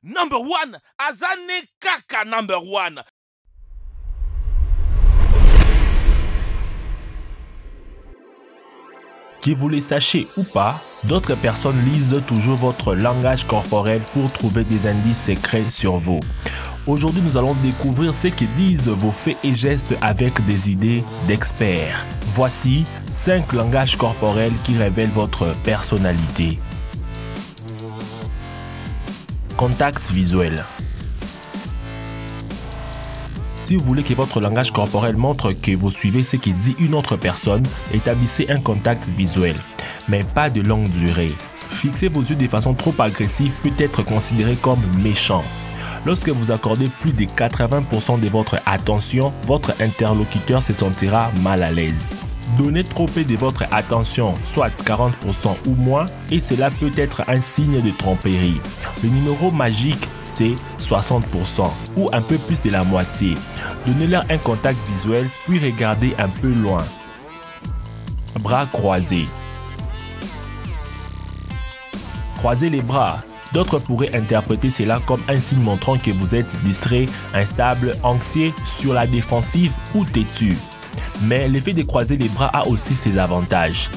Number one, Azane Kaka number one. Que vous le sachiez ou pas, d'autres personnes lisent toujours votre langage corporel pour trouver des indices secrets sur vous. Aujourd'hui, nous allons découvrir ce que disent vos faits et gestes avec des idées d'experts. Voici 5 langages corporels qui révèlent votre personnalité. Contact visuel. Si vous voulez que votre langage corporel montre que vous suivez ce que dit une autre personne, établissez un contact visuel, mais pas de longue durée. Fixer vos yeux de façon trop agressive peut être considéré comme méchant. Lorsque vous accordez plus de 80% de votre attention, votre interlocuteur se sentira mal à l'aise. Donnez trop peu de votre attention, soit 40% ou moins, et cela peut être un signe de tromperie. Le numéro magique, c'est 60% ou un peu plus de la moitié. Donnez-leur un contact visuel, puis regardez un peu loin. Bras croisés. Croisez les bras. D'autres pourraient interpréter cela comme un signe montrant que vous êtes distrait, instable, anxieux, sur la défensive ou têtu. Mais l'effet de croiser les bras a aussi ses avantages.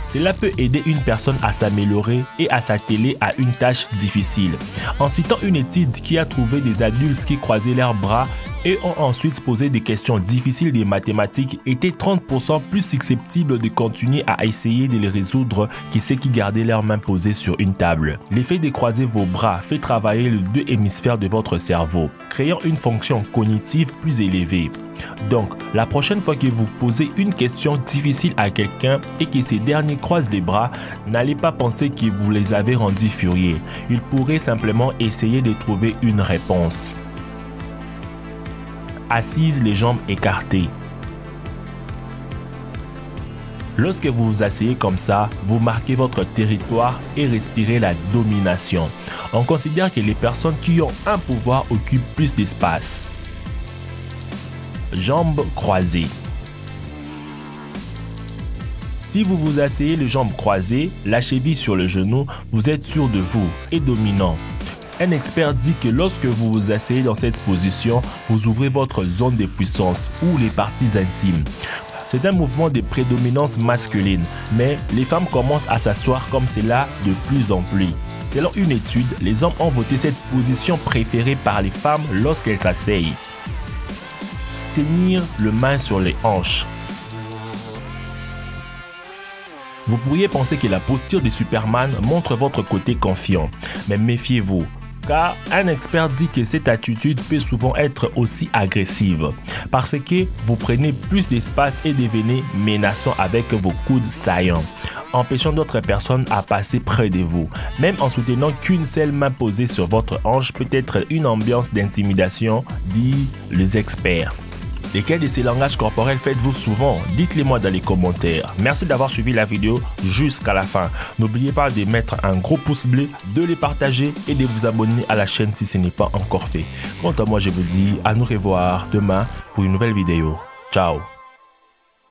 Cela peut aider une personne à s'améliorer et à s'atteler à une tâche difficile. En citant une étude qui a trouvé des adultes qui croisaient leurs bras et ont ensuite posé des questions difficiles des mathématiques, étaient 30% plus susceptibles de continuer à essayer de les résoudre que ceux qui gardaient leurs mains posées sur une table. L'effet de croiser vos bras fait travailler les deux hémisphères de votre cerveau, créant une fonction cognitive plus élevée. Donc, la prochaine fois que vous posez une question difficile à quelqu'un et que ces derniers croisent les bras, n'allez pas penser que vous les avez rendus furieux. Ils pourraient simplement essayer de trouver une réponse. Assise, les jambes écartées. Lorsque vous vous asseyez comme ça, vous marquez votre territoire et respirez la domination. On considère que les personnes qui ont un pouvoir occupent plus d'espace. Jambes croisées. Si vous vous asseyez les jambes croisées, la cheville sur le genou, vous êtes sûr de vous et dominant. Un expert dit que lorsque vous vous asseyez dans cette position, vous ouvrez votre zone de puissance ou les parties intimes. C'est un mouvement de prédominance masculine, mais les femmes commencent à s'asseoir comme cela de plus en plus. Selon une étude, les hommes ont voté cette position préférée par les femmes lorsqu'elles s'asseyent. Tenir le main sur les hanches. Vous pourriez penser que la posture de Superman montre votre côté confiant, mais méfiez-vous. Car un expert dit que cette attitude peut souvent être aussi agressive parce que vous prenez plus d'espace et devenez menaçant avec vos coudes saillants, empêchant d'autres personnes à passer près de vous. Même en soutenant qu'une seule main posée sur votre hanche peut être une ambiance d'intimidation, disent les experts. Lesquels de ces langages corporels faites-vous souvent? Dites-les moi dans les commentaires. Merci d'avoir suivi la vidéo jusqu'à la fin. N'oubliez pas de mettre un gros pouce bleu, de les partager et de vous abonner à la chaîne si ce n'est pas encore fait. Quant à moi, je vous dis à nous revoir demain pour une nouvelle vidéo. Ciao!